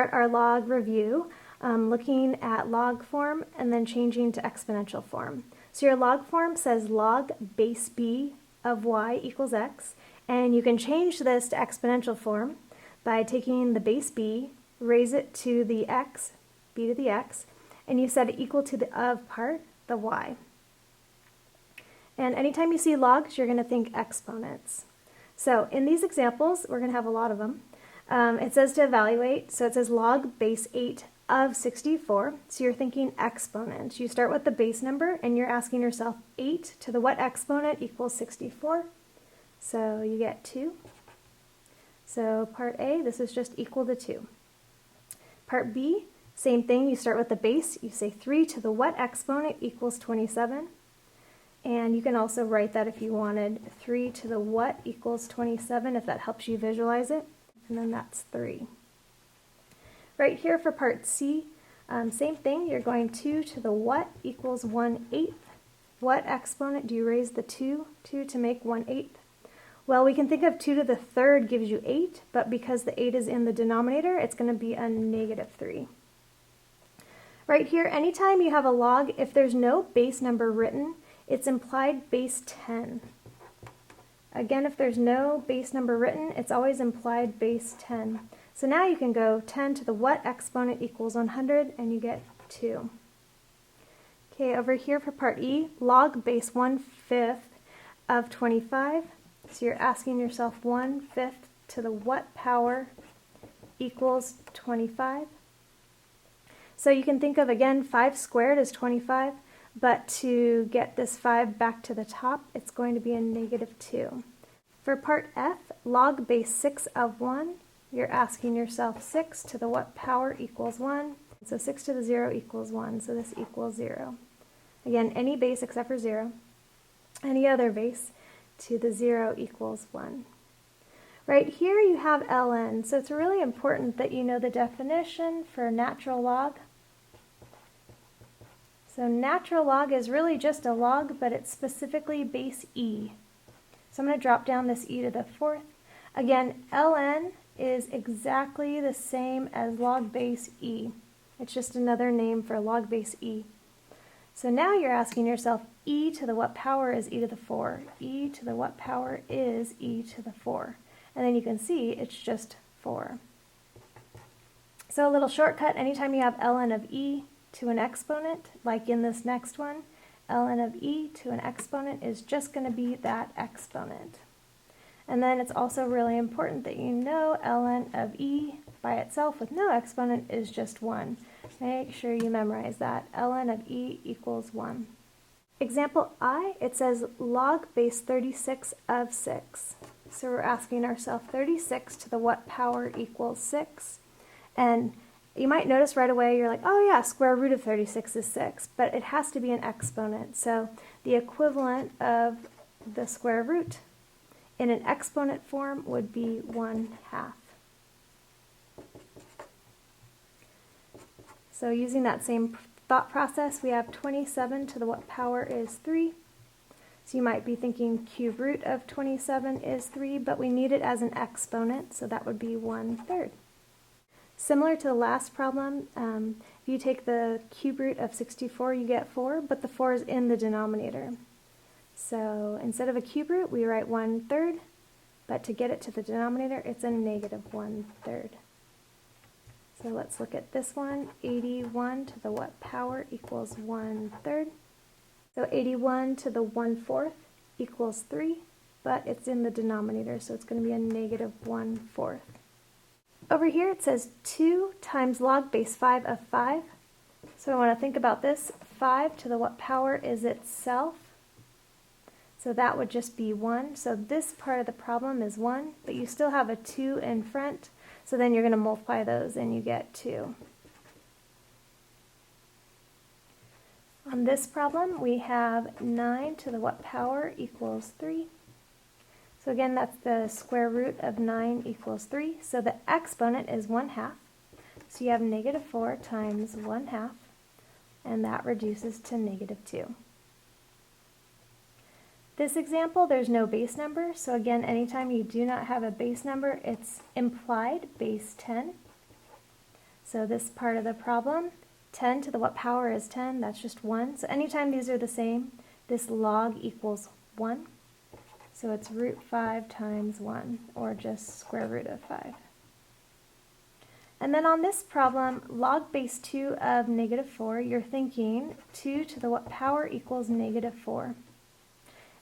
start our log review looking at log form and then changing to exponential form. So your log form says log base b of y equals x, and you can change this to exponential form by taking the base b, raise it to the x, b to the x, and you set it equal to the of part, the y. And anytime you see logs, you're going to think exponents. So in these examples, we're going to have a lot of them. It says to evaluate, so it says log base 8 of 64. So you're thinking exponents. You start with the base number and you're asking yourself 8 to the what exponent equals 64. So you get 2. So part A, this is just equal to 2. Part B, same thing. You start with the base. You say 3 to the what exponent equals 27. And you can also write that if you wanted, 3 to the what equals 27, if that helps you visualize it. And then that's 3. Right here for part C, same thing. You're going 2 to the what equals 1/8. What exponent do you raise the 2 to make 1/8? Well, we can think of 2 to the third gives you 8, but because the 8 is in the denominator, it's going to be a -3. Right here, anytime you have a log, if there's no base number written, it's implied base 10. Again, if there's no base number written, it's always implied base 10. So now you can go 10 to the what exponent equals 100, and you get 2. Okay, over here for part E, log base 1/5 of 25. So you're asking yourself 1/5 to the what power equals 25. So you can think of, again, 5 squared is 25. But to get this 5 back to the top, it's going to be a -2. For part F, log base 6 of 1, you're asking yourself 6 to the what power equals 1. So 6 to the 0 equals 1, so this equals 0. Again, any base except for 0. Any other base to the 0 equals 1. Right here you have ln, so it's really important that you know the definition for natural log. So natural log is really just a log, but it's specifically base e. So I'm going to drop down this e to the 4th. Again, ln is exactly the same as log base e. It's just another name for log base e. So now you're asking yourself, e to the what power is e to the 4? E to the what power is e to the 4? And then you can see it's just 4. So a little shortcut, anytime you have ln of e to an exponent, like in this next one, ln of e to an exponent is just going to be that exponent. And then it's also really important that you know ln of e by itself with no exponent is just 1. Make sure you memorize that. ln of e equals 1. Example I, it says log base 36 of 6. So we're asking ourselves 36 to the what power equals 6. And you might notice right away, you're like, oh yeah, square root of 36 is 6, but it has to be an exponent. So the equivalent of the square root in an exponent form would be 1/2. So using that same thought process, we have 27 to the what power is 3. So you might be thinking cube root of 27 is 3, but we need it as an exponent, so that would be 1/3. Similar to the last problem, if you take the cube root of 64, you get 4, but the 4 is in the denominator. So instead of a cube root, we write 1/3, but to get it to the denominator, it's a -1/3. So let's look at this one. 81 to the what power equals 1/3. So 81 to the 1/4 equals 3, but it's in the denominator, so it's going to be a -1/4. Over here it says 2 times log base 5 of 5. So I want to think about this. 5 to the what power is itself? So that would just be 1. So this part of the problem is 1, but you still have a 2 in front. So then you're going to multiply those and you get 2. On this problem we have 9 to the what power equals 3. So again, that's the square root of 9 equals 3. So the exponent is 1/2. So you have -4 times 1/2, and that reduces to -2. This example, there's no base number. So again, anytime you do not have a base number, it's implied base 10. So this part of the problem, 10 to the what power is 10? That's just 1. So anytime these are the same, this log equals 1. So it's root 5 times 1, or just square root of 5. And then on this problem, log base 2 of negative 4, you're thinking 2 to the what power equals negative 4.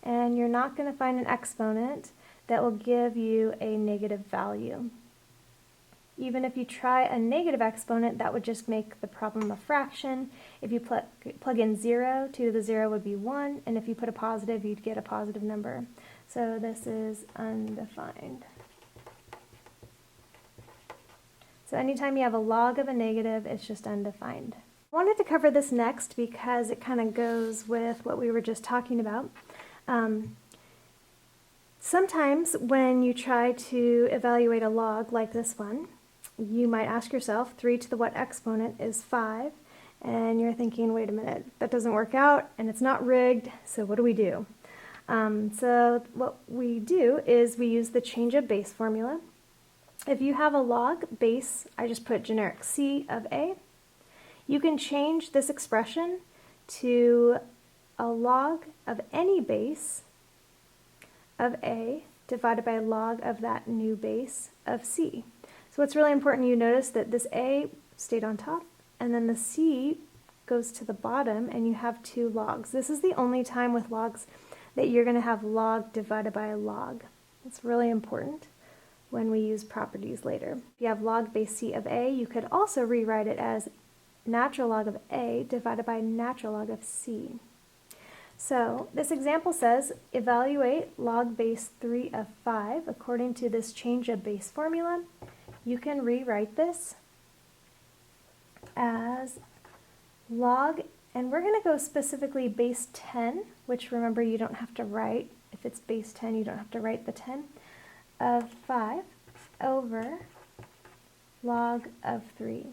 And you're not going to find an exponent that will give you a negative value. Even if you try a negative exponent, that would just make the problem a fraction. If you plug in 0, 2 to the 0 would be 1, and if you put a positive, you'd get a positive number. So this is undefined. So anytime you have a log of a negative, it's just undefined. I wanted to cover this next because it kind of goes with what we were just talking about. Sometimes when you try to evaluate a log like this one, you might ask yourself, 3 to the what exponent is 5, and you're thinking, wait a minute, that doesn't work out, and it's not rigged, so what do we do? So what we do is we use the change of base formula. If you have a log base, I just put generic C of A, you can change this expression to a log of any base of A divided by log of that new base of C. So it's really important you notice that this A stayed on top, and then the C goes to the bottom, and you have 2 logs. This is the only time with logs that you're going to have log divided by a log. It's really important when we use properties later. If you have log base C of A, you could also rewrite it as natural log of A divided by natural log of C. So this example says, evaluate log base 3 of 5 according to this change of base formula. You can rewrite this as log, and we're going to go specifically base 10, which remember you don't have to write. If it's base 10, you don't have to write the 10, of 5 over log of 3.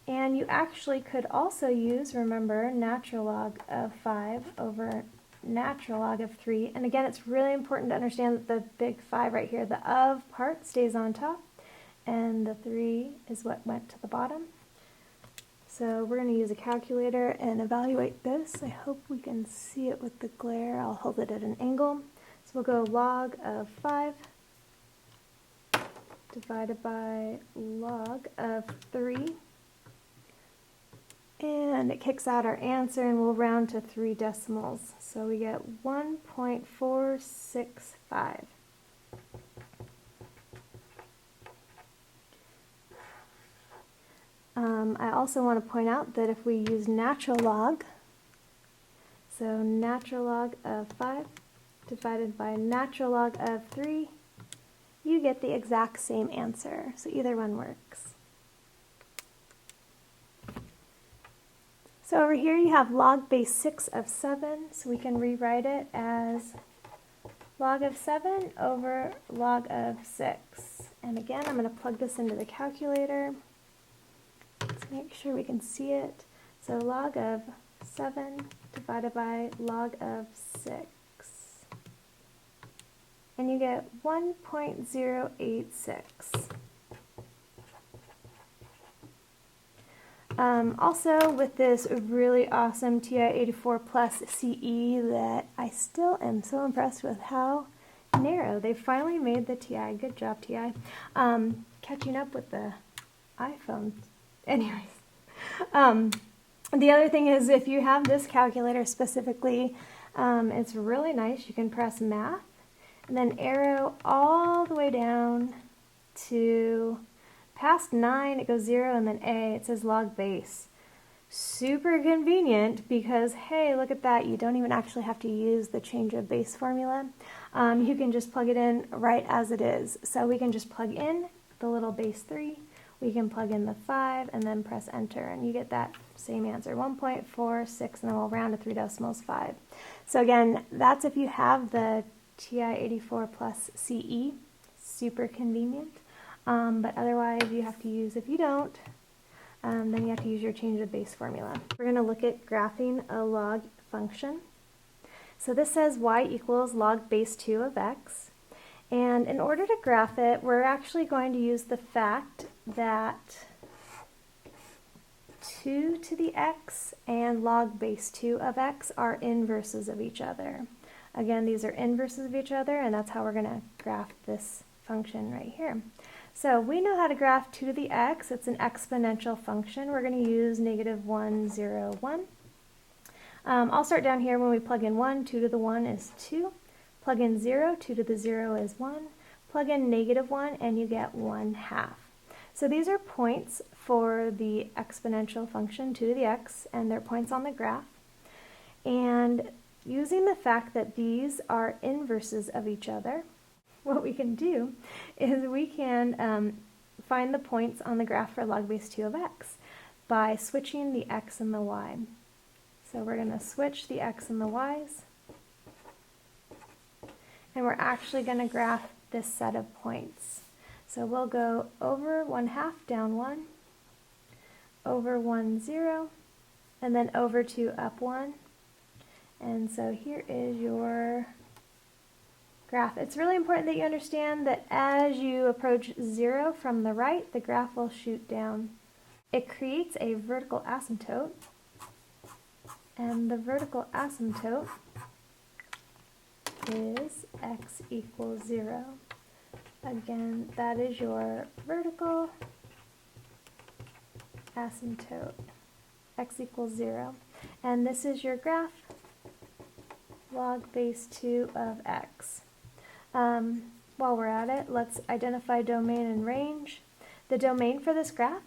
And you actually could also use, remember, natural log of 5 over natural log of 3. And again, it's really important to understand that the big 5 right here, the of part stays on top, and the 3 is what went to the bottom. So we're going to use a calculator and evaluate this. I hope we can see it with the glare. I'll hold it at an angle. So we'll go log of 5 divided by log of 3. And it kicks out our answer, and we'll round to 3 decimals. So we get 1.465. I also want to point out that if we use natural log, so natural log of 5 divided by natural log of 3, you get the exact same answer. So either one works. So over here you have log base 6 of 7, so we can rewrite it as log of 7 over log of 6. And again, I'm going to plug this into the calculator. Let's make sure we can see it. So log of 7 divided by log of 6. And you get 1.086. Also, with this really awesome TI-84 Plus CE that I still am so impressed with how narrow. They finally made the TI. Good job, TI. Catching up with the iPhone. Anyways. The other thing is, if you have this calculator specifically, it's really nice. You can press math and then arrow all the way down to past 9, it goes 0, and then A, it says log base. Super convenient because, hey, look at that, you don't even actually have to use the change of base formula. You can just plug it in right as it is. So we can just plug in the little base 3, we can plug in the 5, and then press enter, and you get that same answer, 1.46, and then we'll round to 3 decimals 5. So again, that's if you have the TI-84 Plus CE, super convenient. But otherwise you have to use, if you don't, then you have to use your change of base formula. We're going to look at graphing a log function. So this says y equals log base 2 of x. And in order to graph it, we're actually going to use the fact that 2 to the x and log base 2 of x are inverses of each other. Again, these are inverses of each other, and that's how we're going to graph this function right here. So we know how to graph 2 to the x. It's an exponential function. We're going to use -1, 0, 1. I'll start down here when we plug in 1. 2 to the 1 is 2. Plug in 0. 2 to the 0 is 1. Plug in -1, and you get 1/2. So these are points for the exponential function 2 to the x, and they're points on the graph. And using the fact that these are inverses of each other, what we can do is we can find the points on the graph for log base 2 of x by switching the x and the y. So we're going to switch the x and the y's, and we're actually going to graph this set of points. So we'll go over 1/2, down 1, over 1, 0, and then over 2, up 1. And so here is your graph. It's really important that you understand that as you approach 0 from the right, the graph will shoot down. It creates a vertical asymptote, and the vertical asymptote is x equals 0. Again, that is your vertical asymptote, x equals 0. And this is your graph, log base 2 of x. While we're at it, let's identify domain and range. The domain for this graph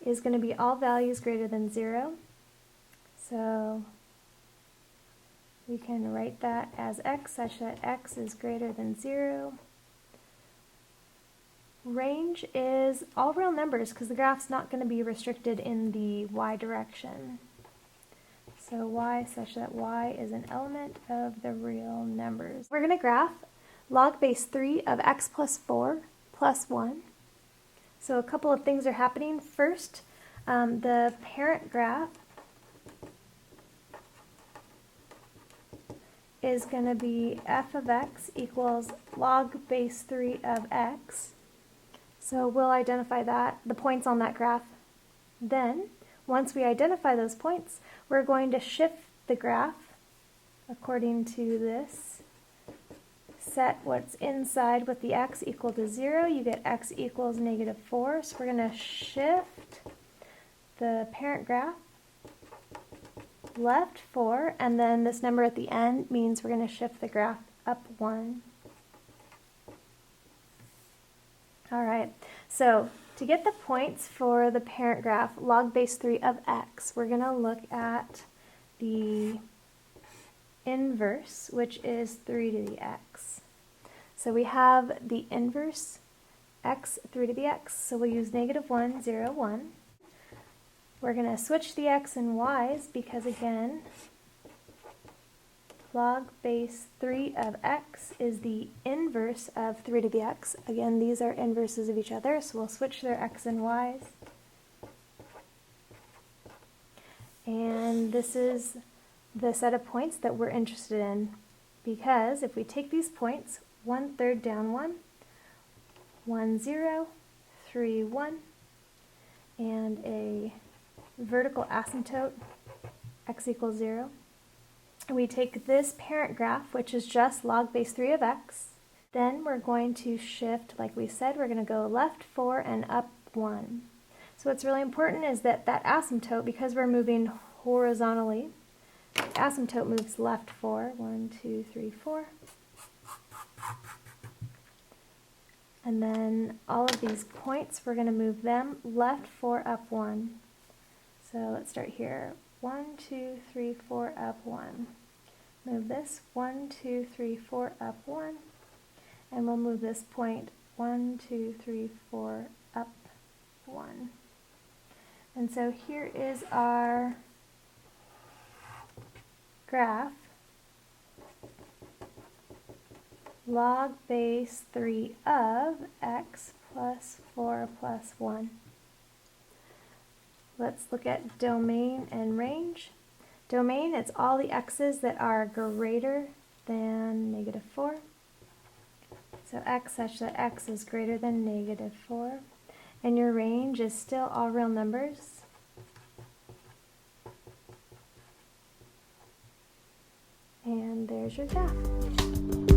is going to be all values greater than 0. So we can write that as x such that x is greater than 0. Range is all real numbers because the graph's not going to be restricted in the y direction. So y such that y is an element of the real numbers. We're going to graph log base 3 of x plus 4 plus 1. So a couple of things are happening. First, the parent graph is going to be f of x equals log base 3 of x. So we'll identify that, the points on that graph. Then, once we identify those points, we're going to shift the graph according to this. Set what's inside with the x equal to 0. You get x equals -4. So we're going to shift the parent graph left 4, and then this number at the end means we're going to shift the graph up 1. Alright, so to get the points for the parent graph, log base 3 of x, we're going to look at the inverse, which is 3 to the x. So we have the inverse x 3 to the x, so we'll use -1, 0, 1. We're going to switch the x and y's because, again, log base 3 of x is the inverse of 3 to the x. Again, these are inverses of each other, so we'll switch their x and y's. And this is the set of points that we're interested in, because if we take these points, 1/3 down 1, 1, 0, 3, 1, and a vertical asymptote, x equals 0. We take this parent graph, which is just log base 3 of x. Then we're going to shift, like we said, we're going to go left 4 and up 1. So what's really important is that that asymptote, because we're moving horizontally, the asymptote moves left 4, 1, 2, 3, 4. And then all of these points, we're going to move them left 4, up 1. So let's start here. 1, 2, 3, 4, up 1. Move this 1, 2, 3, 4, up 1. And we'll move this point 1, 2, 3, 4, up 1. And so here is our graph. Log base 3 of x plus 4 plus 1. Let's look at domain and range. Domain, it's all the x's that are greater than -4. So x such that x is greater than -4. And your range is still all real numbers. And there's your graph.